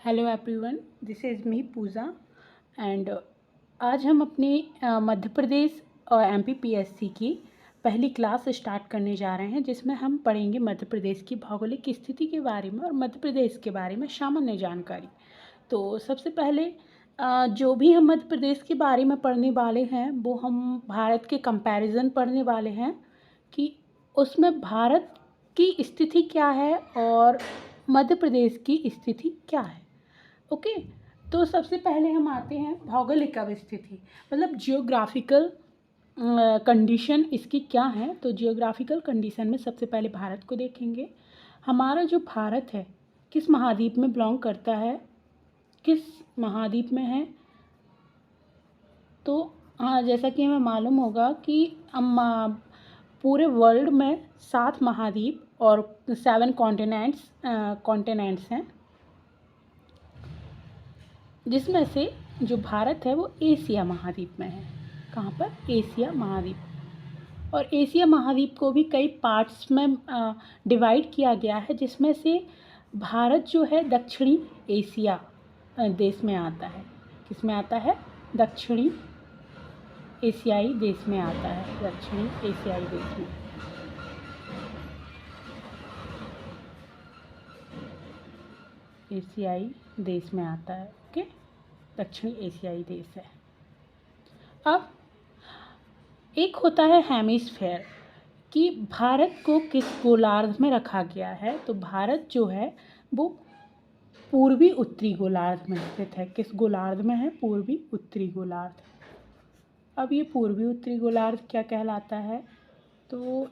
Hello everyone, this is me Pooja and आज हम अपनी मध्य प्रदेश और एमपीपीएससी की पहली क्लास स्टार्ट करने जा रहे हैं, जिसमें हम पढ़ेंगे मध्य प्रदेश की भौगोलिक स्थिति के बारे में और मध्य प्रदेश के बारे में सामान्य जानकारी। तो सबसे पहले जो भी हम मध्य प्रदेश के बारे में पढ़ने वाले हैं वो हम भारत के कंपैरिजन पढ़ने वाले हैं कि उसमें भारत की स्थिति क्या है और मध्य प्रदेश की स्थिति क्या है। ओके, तो सबसे पहले हम आते हैं भौगोलिक अवस्थिति, मतलब जियोग्राफिकल कंडीशन इसकी क्या है। तो जियोग्राफिकल कंडीशन में सबसे पहले भारत को देखेंगे। हमारा जो भारत है किस महाद्वीप में बिलोंग करता है, किस महाद्वीप में है। तो हाँ, जैसा कि हमें मालूम होगा कि हम पूरे वर्ल्ड में 7 महाद्वीप और 7 कॉन्टिनेंट्स हैं, जिसमें से जो भारत है वो एशिया महाद्वीप में है। कहाँ पर? एशिया महाद्वीप। और एशिया महाद्वीप को भी कई पार्ट्स में डिवाइड किया गया है, जिसमें से भारत जो है दक्षिणी एशिया देश में आता है। किस में आता है? दक्षिणी एशियाई देश में आता है, दक्षिणी एशियाई देश में। एशियाई देश में आता है। ओके, दक्षिणी एशियाई देश है। अब एक होता है हेमिस्फेयर, कि भारत को किस गोलार्ध में रखा गया है। तो भारत जो है वो पूर्वी उत्तरी गोलार्ध में स्थित है। किस गोलार्ध में है? पूर्वी उत्तरी गोलार्ध। अब ये पूर्वी उत्तरी गोलार्ध क्या कहलाता है? तो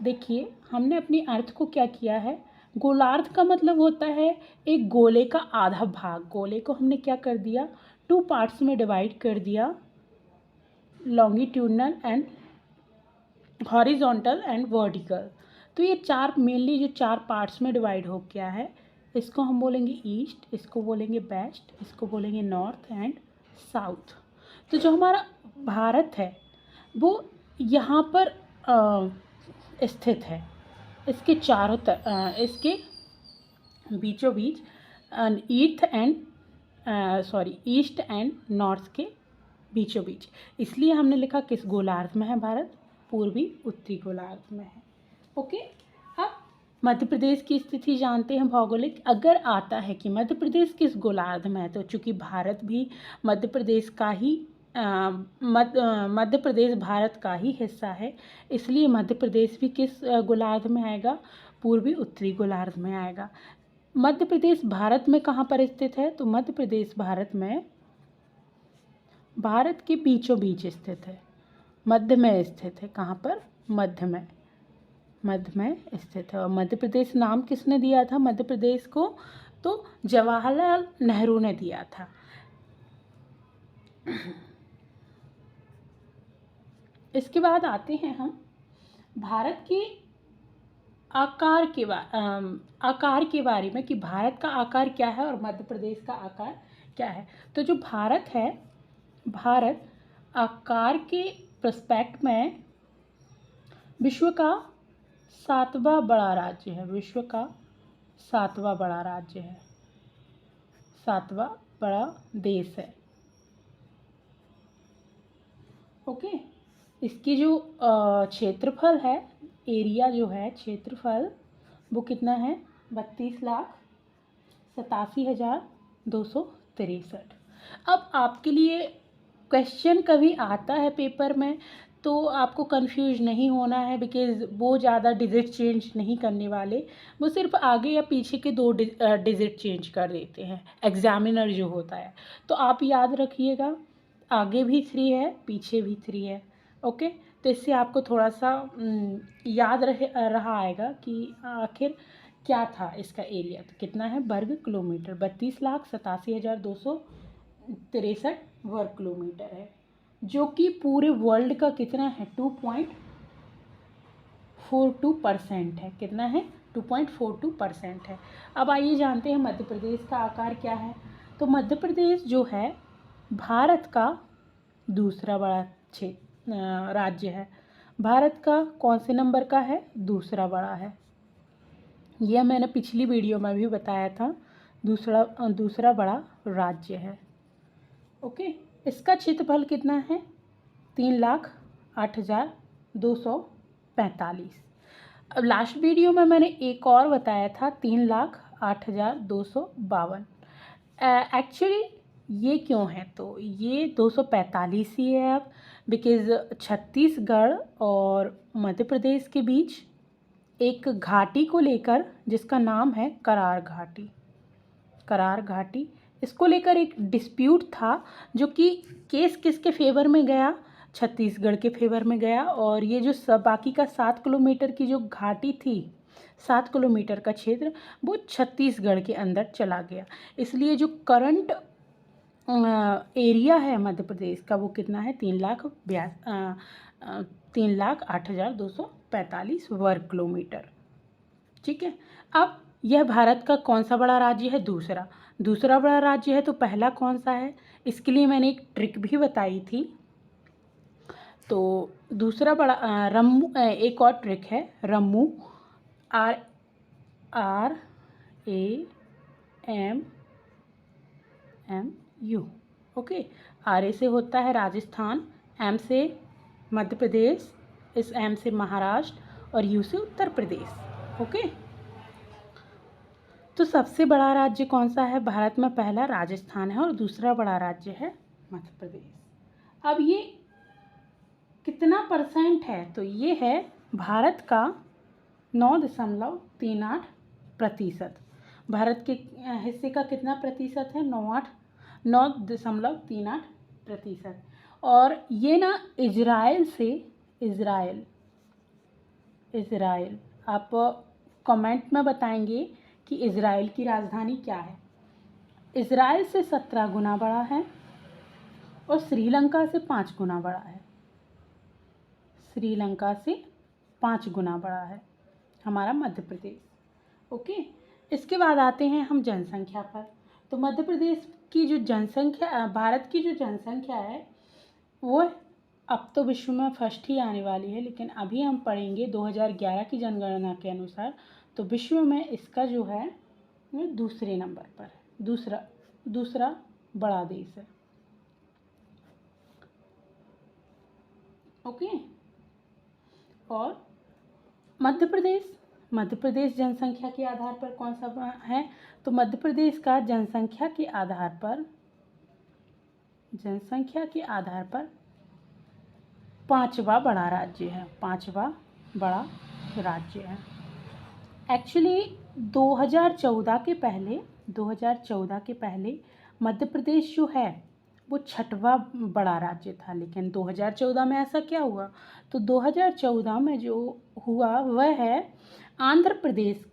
देखिए, हमने अपनी अर्थ को क्या किया है, गोलार्ध का मतलब होता है एक गोले का आधा भाग। गोले को हमने क्या कर दिया, 2 पार्ट्स में डिवाइड कर दिया, longitudinal and horizontal and vertical. तो ये मेनली जो 4 पार्ट्स में डिवाइड हो गया है, इसको हम बोलेंगे ईस्ट, इसको बोलेंगे वेस्ट, इसको बोलेंगे नॉर्थ एंड साउथ। तो जो हमारा भारत है वो यहाँ पर स्थित है। इसके चारों इसके बीचों बीच ईस्ट एंड नॉर्थ के बीचों बीच। इसलिए हमने लिखा किस गोलार्ध में है भारत? पूर्वी उत्तरी गोलार्ध में है। ओके, अब मध्य प्रदेश की स्थिति जानते हैं भौगोलिक। अगर आता है कि मध्य प्रदेश किस गोलार्ध में है, तो चूँकि भारत भी मध्य प्रदेश का ही मध्य प्रदेश भारत का ही हिस्सा है, इसलिए मध्य प्रदेश भी किस गोलार्ध में आएगा? पूर्वी उत्तरी गोलार्ध में आएगा। मध्य प्रदेश भारत में कहाँ पर स्थित है? तो मध्य प्रदेश भारत के बीचों बीच स्थित है, मध्य में स्थित है। कहाँ पर? मध्य में स्थित है। और मध्य प्रदेश नाम किसने दिया था मध्य प्रदेश को? तो जवाहरलाल नेहरू ने दिया था। इसके बाद आते हैं हम भारत के आकार के बारे में, कि भारत का आकार क्या है और मध्य प्रदेश का आकार क्या है। तो जो भारत है, भारत आकार के प्रोस्पेक्ट में विश्व का 7वां बड़ा राज्य है। विश्व का 7वां बड़ा राज्य है, 7वां बड़ा देश है। ओके, इसकी जो क्षेत्रफल है, एरिया जो है, क्षेत्रफल वो कितना है? 32,87,263। अब आपके लिए क्वेश्चन कभी आता है पेपर में तो आपको कंफ्यूज नहीं होना है, बिकॉज़ वो ज़्यादा डिजिट चेंज नहीं करने वाले, वो सिर्फ आगे या पीछे के 2 डिजिट चेंज कर देते हैं एग्जामिनर जो होता है। तो आप याद रखिएगा, आगे भी 3 है, पीछे भी 3 है। ओके, तो इससे आपको थोड़ा सा याद रहा आएगा कि आखिर क्या था इसका एरिया। तो कितना है वर्ग किलोमीटर? 32,87,263 वर्ग किलोमीटर है, जो कि पूरे वर्ल्ड का कितना है? 2.42% है। कितना है? 2.42% है। अब आइए जानते हैं मध्य प्रदेश का आकार क्या है। तो मध्य प्रदेश जो है भारत का दूसरा बड़ा राज्य है। भारत का कौन से नंबर का है? दूसरा बड़ा है। यह मैंने पिछली वीडियो में भी बताया था। दूसरा बड़ा राज्य है। ओके, इसका क्षेत्रफल कितना है? 3,08,245। अब लास्ट वीडियो में मैंने एक और बताया था 3,08,252। एक्चुअली ये क्यों है? तो ये 245 ही है अब, बिकॉज़ छत्तीसगढ़ और मध्य प्रदेश के बीच एक घाटी को लेकर, जिसका नाम है करार घाटी, इसको लेकर एक डिस्प्यूट था, जो कि केस किसके फेवर में गया? छत्तीसगढ़ के फेवर में गया। और ये जो बाकी का 7 किलोमीटर की जो घाटी थी, 7 किलोमीटर का क्षेत्र, वो छत्तीसगढ़ के अंदर चला गया। इसलिए जो करंट एरिया है मध्य प्रदेश का, वो कितना है? 3,08,245 वर्ग किलोमीटर। ठीक है। अब यह भारत का कौन सा बड़ा राज्य है? दूसरा बड़ा राज्य है। तो पहला कौन सा है? इसके लिए मैंने एक ट्रिक भी बताई थी। तो दूसरा बड़ा रम्मू, एक और ट्रिक है रम्मू, RAMMU। ओके, RA से होता है राजस्थान, M से मध्य प्रदेश, इस M से महाराष्ट्र और U से उत्तर प्रदेश। ओके, तो सबसे बड़ा राज्य कौन सा है भारत में? पहला राजस्थान है और दूसरा बड़ा राज्य है मध्य प्रदेश। अब ये कितना परसेंट है? तो ये है भारत का 9.38%। भारत के हिस्से का कितना प्रतिशत है? 9.38%। और ये ना इज़राइल, आप कमेंट में बताएंगे कि इज़राइल की राजधानी क्या है। इज़राइल से 17 गुना बड़ा है और श्रीलंका से 5 गुना बड़ा है। श्रीलंका से 5 गुना बड़ा है हमारा मध्य प्रदेश। ओके, इसके बाद आते हैं हम जनसंख्या पर। तो मध्य प्रदेश की जो जनसंख्या, भारत की जो जनसंख्या है, वो अब तो विश्व में फर्स्ट ही आने वाली है, लेकिन अभी हम पढ़ेंगे 2011 की जनगणना के अनुसार, तो विश्व में इसका जो है वो दूसरे नंबर पर है। दूसरा बड़ा देश है। ओके, और मध्य प्रदेश जनसंख्या के आधार पर कौन सा है? तो मध्य प्रदेश का जनसंख्या के आधार पर 5वां बड़ा राज्य है। एक्चुअली 2014 के पहले मध्य प्रदेश जो है वो 6वां बड़ा राज्य था, लेकिन 2014 में ऐसा क्या हुआ? तो 2014 में जो हुआ वह है आंध्र प्रदेश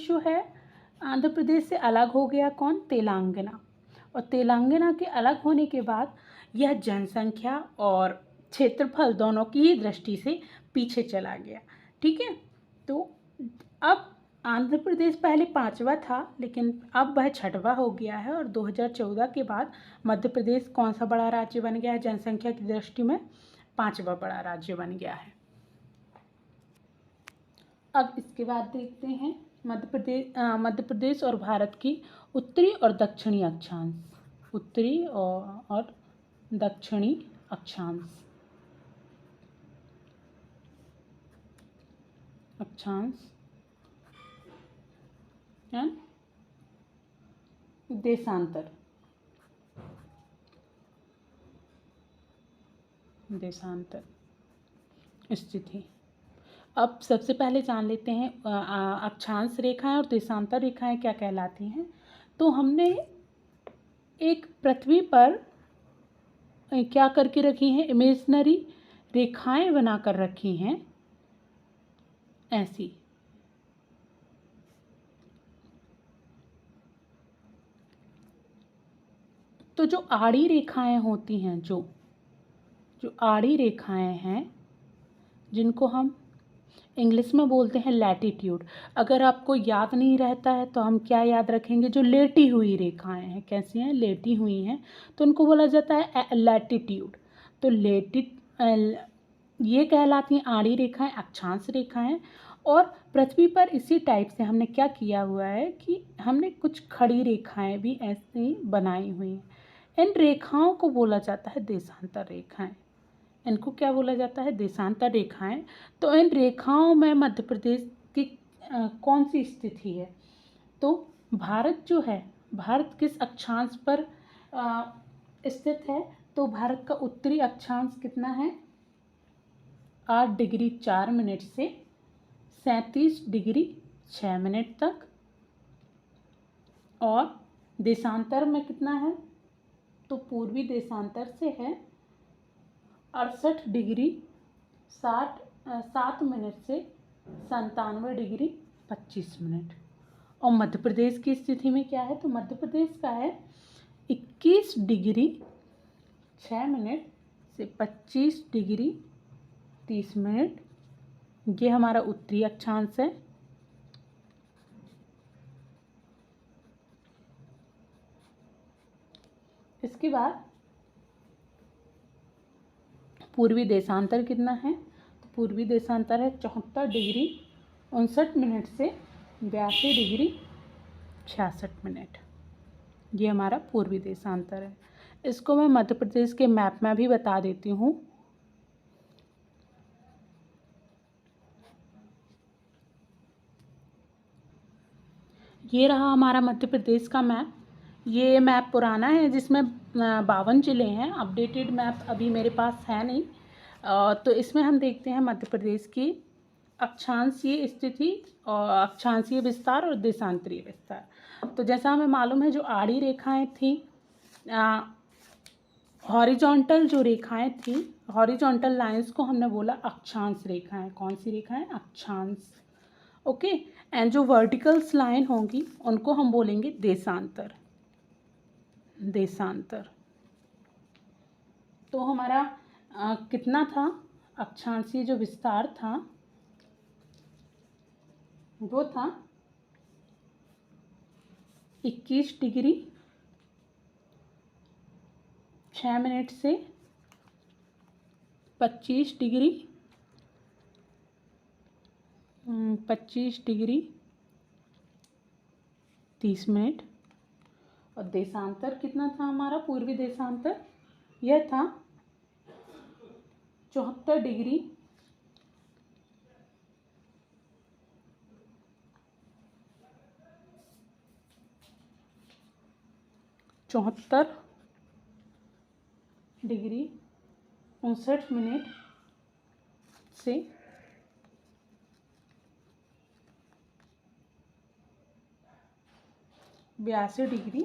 जो है, आंध्र प्रदेश से अलग हो गया कौन? तेलंगाना। और तेलंगाना के अलग होने के बाद यह जनसंख्या और क्षेत्रफल दोनों की ही दृष्टि से पीछे चला गया। ठीक है, तो अब आंध्र प्रदेश पहले 5वां था, लेकिन अब वह 6वां हो गया है। और 2014 के बाद मध्य प्रदेश कौन सा बड़ा राज्य बन गया है? जनसंख्या की दृष्टि में 5वां बड़ा राज्य बन गया है। अब इसके बाद देखते हैं मध्य प्रदेश और भारत की उत्तरी और दक्षिणी अक्षांश एंड देशांतर स्थिति। अब सबसे पहले जान लेते हैं अक्षांश रेखाएं और देशांतर रेखाएं क्या कहलाती हैं। तो हमने एक पृथ्वी पर क्या करके रखी हैं? इमेजिनरी रेखाएं बनाकर रखी हैं ऐसी। तो जो आड़ी रेखाएं होती हैं, जो आड़ी रेखाएं हैं, जिनको हम इंग्लिश में बोलते हैं लैटिट्यूड। अगर आपको याद नहीं रहता है तो हम क्या याद रखेंगे? जो लेटी हुई रेखाएं हैं, कैसी हैं? लेटी हुई हैं, तो उनको बोला जाता है लैटिट्यूड। तो ये कहलाती हैं आड़ी रेखाएं, अक्षांश रेखाएं। और पृथ्वी पर इसी टाइप से हमने क्या किया हुआ है कि हमने कुछ खड़ी रेखाएं भी ऐसे ही बनाई हुई हैं। इन रेखाओं को बोला जाता है देशांतर रेखाएं। इनको क्या बोला जाता है? देशांतर रेखाएं। तो इन रेखाओं में मध्य प्रदेश की कौन सी स्थिति है? तो भारत जो है, भारत किस अक्षांश पर स्थित है? तो भारत का उत्तरी अक्षांश कितना है? 8 डिग्री 4 मिनट से 37 डिग्री 6 मिनट तक। और देशांतर में कितना है? तो पूर्वी देशांतर से है 68 डिग्री 7 मिनट से 97 डिग्री 25 मिनट। और मध्य प्रदेश की स्थिति में क्या है? तो मध्य प्रदेश का है 21 डिग्री 6 मिनट से 25 डिग्री 30 मिनट। ये हमारा उत्तरी अक्षांश है। इसके बाद पूर्वी देशांतर कितना है? तो पूर्वी देशांतर है 74 डिग्री 59 मिनट से 82 डिग्री 66 मिनट। ये हमारा पूर्वी देशांतर है। इसको मैं मध्य प्रदेश के मैप में भी बता देती हूँ। ये रहा हमारा मध्य प्रदेश का मैप। ये मैप पुराना है जिसमें 52 ज़िले हैं। अपडेटेड मैप अभी मेरे पास है नहीं। तो इसमें हम देखते हैं मध्य प्रदेश की अक्षांशीय स्थिति और अक्षांशीय विस्तार और देशांतरीय विस्तार। तो जैसा हमें मालूम है, जो आड़ी रेखाएं थी, हॉरिजॉन्टल जो रेखाएं थी, हॉरिजॉन्टल लाइंस को हमने बोला अक्षांश रेखाएं। कौन सी रेखाएं? अक्षांश। ओके। एंड जो वर्टिकल्स लाइन होंगी उनको हम बोलेंगे देशांतर। देशांतर। तो हमारा कितना था? अक्षांशीय जो विस्तार था वो था 21 डिग्री 6 मिनट से 25 डिग्री 30 मिनट। और देशांतर कितना था हमारा? पूर्वी देशांतर यह था 74 डिग्री 59 मिनट से 82 डिग्री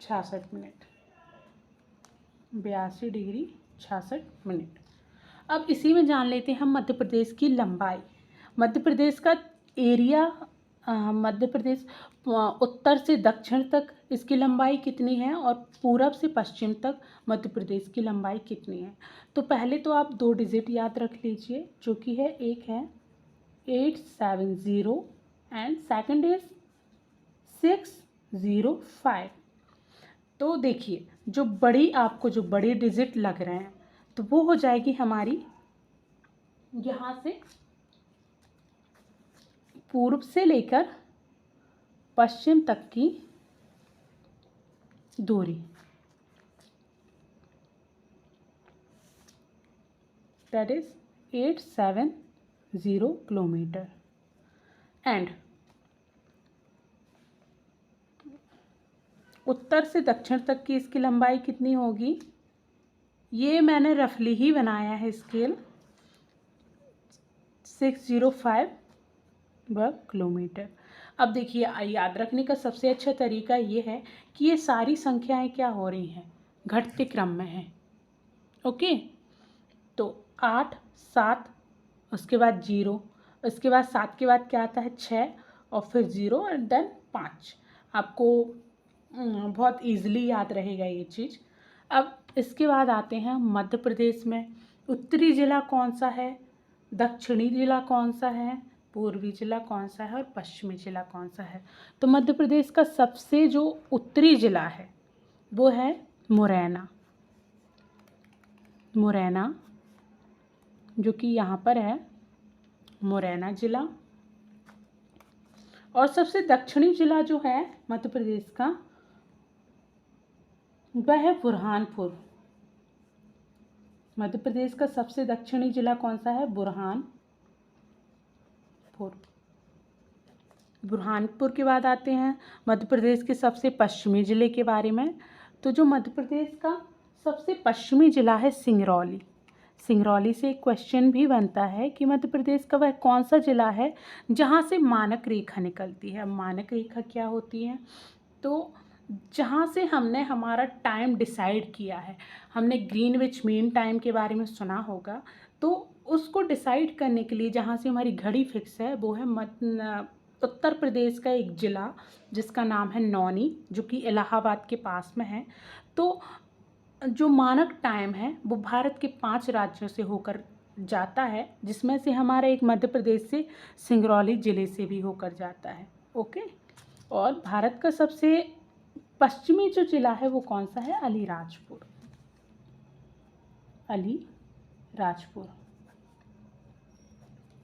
66 मिनट। 82 degree 66 minute. अब इसी में जान लेते हैं हम मध्य प्रदेश की लंबाई। मध्य प्रदेश का एरिया, मध्य प्रदेश उत्तर से दक्षिण तक इसकी लंबाई कितनी है और पूरब से पश्चिम तक मध्य प्रदेश की लंबाई कितनी है? तो पहले तो आप 2 डिजिट याद रख लीजिए, जो कि है, एक है 870 एंड सेकंड इज 605। तो देखिए, जो बड़ी डिजिट लग रहे हैं तो वो हो जाएगी हमारी यहाँ से पूर्व से लेकर पश्चिम तक की दूरी, दैट इज 870 किलोमीटर। एंड उत्तर से दक्षिण तक की इसकी लंबाई कितनी होगी? ये मैंने रफली ही बनाया है स्केल, 605 वर्ग किलोमीटर। अब देखिए, याद रखने का सबसे अच्छा तरीका ये है कि ये सारी संख्याएं क्या हो रही हैं? घटते क्रम में हैं। ओके। तो 8, 7, उसके बाद 0, उसके बाद 7 के बाद क्या आता है? 6, और फिर 0 एंड देन 5। आपको बहुत ईजिली याद रहेगा ये चीज़। अब इसके बाद आते हैं मध्य प्रदेश में उत्तरी ज़िला कौन सा है, दक्षिणी ज़िला कौन सा है, पूर्वी ज़िला कौन सा है और पश्चिमी ज़िला कौन सा है? तो मध्य प्रदेश का सबसे जो उत्तरी ज़िला है वो है मुरैना। मुरैना, जो कि यहाँ पर है मुरैना जिला। और सबसे दक्षिणी जिला जो है मध्य प्रदेश का वह है बुरहानपुर। मध्य प्रदेश का सबसे दक्षिणी जिला कौन सा है? बुरहानपुर। बुरहानपुर के बाद आते हैं मध्य प्रदेश के सबसे पश्चिमी जिले के बारे में। तो जो मध्य प्रदेश का सबसे पश्चिमी जिला है सिंगरौली। सिंगरौली से एक क्वेश्चन भी बनता है कि मध्य प्रदेश का वह कौन सा जिला है जहाँ से मानक रेखा निकलती है। मानक रेखा क्या होती है? तो जहाँ से हमने हमारा टाइम डिसाइड किया है, हमने ग्रीनविच मीन टाइम के बारे में सुना होगा, तो उसको डिसाइड करने के लिए जहाँ से हमारी घड़ी फिक्स है वो है उत्तर प्रदेश का एक ज़िला जिसका नाम है नौनी, जो कि इलाहाबाद के पास में है। तो जो मानक टाइम है वो भारत के 5 राज्यों से होकर जाता है, जिसमें से हमारा एक मध्य प्रदेश से सिंगरौली ज़िले से भी होकर जाता है। ओके। और भारत का सबसे पश्चिमी जो ज़िला है वो कौन सा है? अलीराजपुर। अलीराजपुर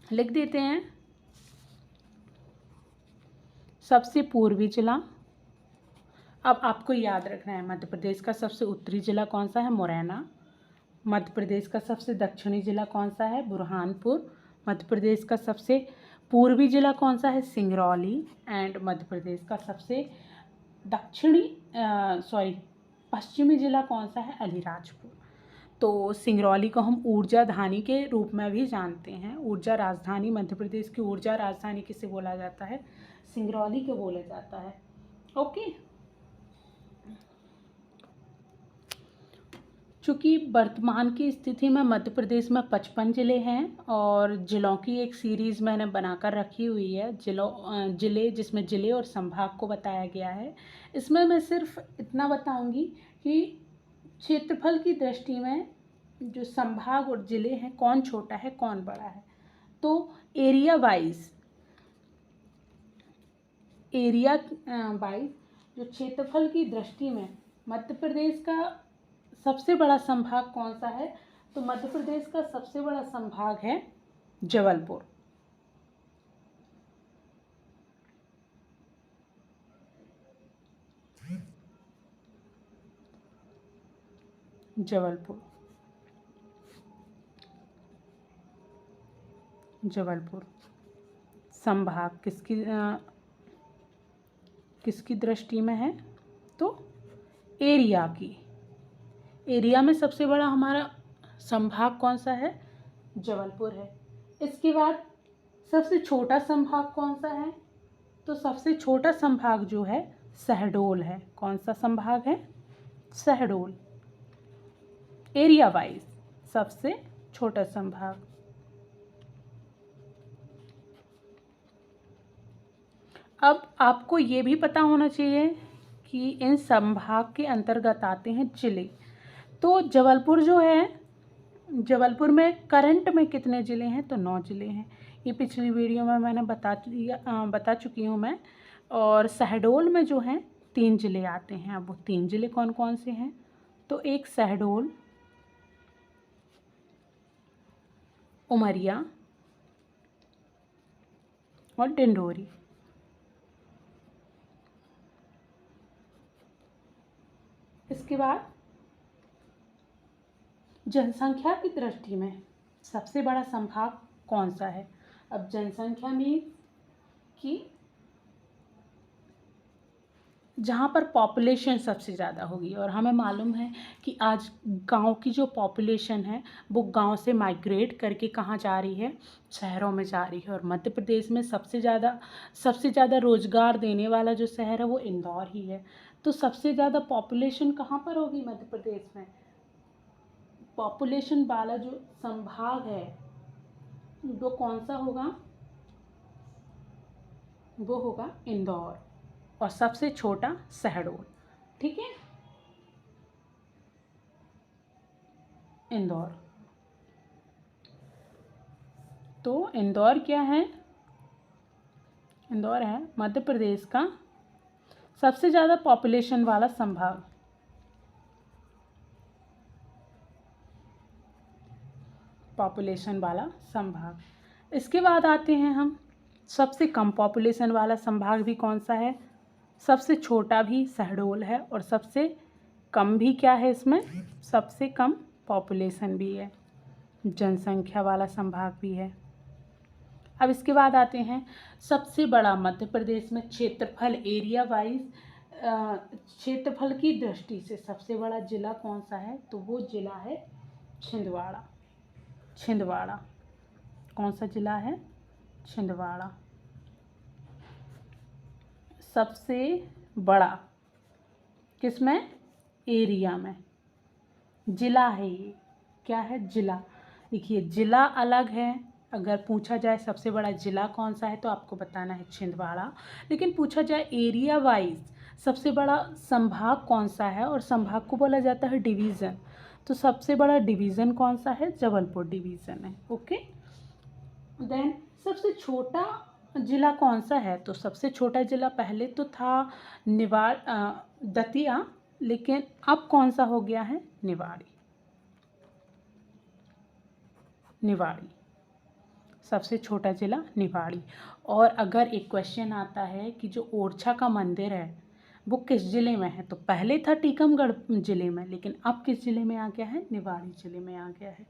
लिख देते हैं। सबसे पूर्वी जिला, अब आपको याद रखना है मध्य प्रदेश का सबसे उत्तरी जिला कौन सा है? मुरैना। मध्य प्रदेश का सबसे दक्षिणी जिला कौन सा है? बुरहानपुर। मध्य प्रदेश का सबसे पूर्वी जिला कौन सा है? सिंगरौली। एंड मध्य प्रदेश का सबसे पश्चिमी जिला कौन सा है? अलीराजपुर। तो सिंगरौली को हम ऊर्जा धानी के रूप में भी जानते हैं। ऊर्जा राजधानी, मध्य प्रदेश की ऊर्जा राजधानी किसे बोला जाता है? सिंगरौली को बोला जाता है। ओके। चूँकि वर्तमान की स्थिति में मध्य प्रदेश में 55 ज़िले हैं और ज़िलों की एक सीरीज़ मैंने बनाकर रखी हुई है, ज़िले जिसमें ज़िले और संभाग को बताया गया है। इसमें मैं सिर्फ इतना बताऊंगी कि क्षेत्रफल की दृष्टि में जो संभाग और ज़िले हैं कौन छोटा है कौन बड़ा है। तो एरिया वाइज जो क्षेत्रफल की दृष्टि में मध्य प्रदेश का सबसे बड़ा संभाग कौन सा है? तो मध्य प्रदेश का सबसे बड़ा संभाग है जबलपुर। जबलपुर संभाग किसकी दृष्टि में है? तो एरिया में सबसे बड़ा हमारा संभाग कौन सा है? जबलपुर है। इसके बाद सबसे छोटा संभाग कौन सा है? तो सबसे छोटा संभाग जो है शहडोल है। कौन सा संभाग है? शहडोल। एरिया वाइज सबसे छोटा संभाग। अब आपको ये भी पता होना चाहिए कि इन संभाग के अंतर्गत आते हैं जिले। तो जबलपुर जो है, जबलपुर में करंट में कितने ज़िले हैं? तो 9 ज़िले हैं। ये पिछली वीडियो में मैंने बता चुकी हूँ मैं। और शहडोल में जो हैं 3 ज़िले आते हैं। अब वो 3 ज़िले कौन कौन से हैं? तो एक शहडोल, उमरिया और डिंडोरी। इसके बाद जनसंख्या की दृष्टि में सबसे बड़ा संभाग कौन सा है? अब जनसंख्या में कि जहाँ पर पॉपुलेशन सबसे ज़्यादा होगी, और हमें मालूम है कि आज गांव की जो पॉपुलेशन है वो गांव से माइग्रेट करके कहाँ जा रही है? शहरों में जा रही है। और मध्य प्रदेश में सबसे ज़्यादा रोज़गार देने वाला जो शहर है वो इंदौर ही है। तो सबसे ज़्यादा पॉपुलेशन कहाँ पर होगी मध्य प्रदेश में? पॉपुलेशन वाला जो संभाग है वो कौन सा होगा? वो होगा इंदौर। और सबसे छोटा शहडोल। ठीक है, इंदौर। तो इंदौर क्या है? इंदौर है मध्य प्रदेश का सबसे ज़्यादा पॉपुलेशन वाला संभाग। इसके बाद आते हैं हम, सबसे कम पॉपुलेशन वाला संभाग भी कौन सा है, सबसे छोटा भी शहडोल है और सबसे कम भी क्या है, इसमें सबसे कम पॉपुलेशन भी है, जनसंख्या वाला संभाग भी है। अब इसके बाद आते हैं सबसे बड़ा मध्य प्रदेश में क्षेत्रफल एरिया वाइज, क्षेत्रफल की दृष्टि से सबसे बड़ा जिला कौन सा है, तो वो जिला है छिंदवाड़ा। छिंदवाड़ा कौन सा जिला है, छिंदवाड़ा। सबसे बड़ा किसमें, एरिया में, जिला है ये, क्या है, जिला। देखिए जिला अलग है, अगर पूछा जाए सबसे बड़ा जिला कौन सा है तो आपको बताना है छिंदवाड़ा, लेकिन पूछा जाए एरिया वाइज सबसे बड़ा संभाग कौन सा है और संभाग को बोला जाता है डिवीज़न, तो सबसे बड़ा डिवीज़न कौन सा है, जबलपुर डिवीज़न है। ओके, देन सबसे छोटा जिला कौन सा है, तो सबसे छोटा जिला पहले तो था दतिया, लेकिन अब कौन सा हो गया है, निवाड़ी। निवाड़ी सबसे छोटा जिला निवाड़ी। और अगर एक क्वेश्चन आता है कि जो ओरछा का मंदिर है वो किस ज़िले में है, तो पहले था टीकमगढ़ ज़िले में, लेकिन अब किस ज़िले में आ गया है, निवाड़ी ज़िले में आ गया है।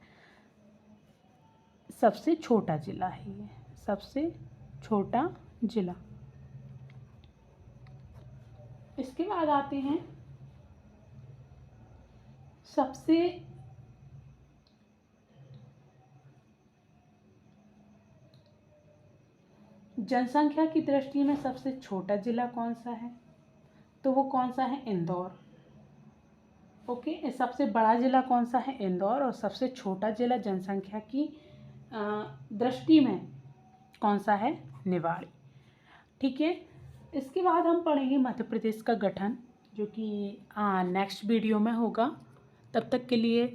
सबसे छोटा जिला है ये, सबसे छोटा जिला। इसके बाद आते हैं सबसे जनसंख्या की दृष्टि में सबसे छोटा जिला कौन सा है, तो वो कौन सा है, इंदौर। ओके, सबसे बड़ा जिला कौन सा है, इंदौर, और सबसे छोटा जिला जनसंख्या की दृष्टि में कौन सा है, निवाड़ी। ठीक है, इसके बाद हम पढ़ेंगे मध्य प्रदेश का गठन, जो कि नेक्स्ट वीडियो में होगा। तब तक के लिए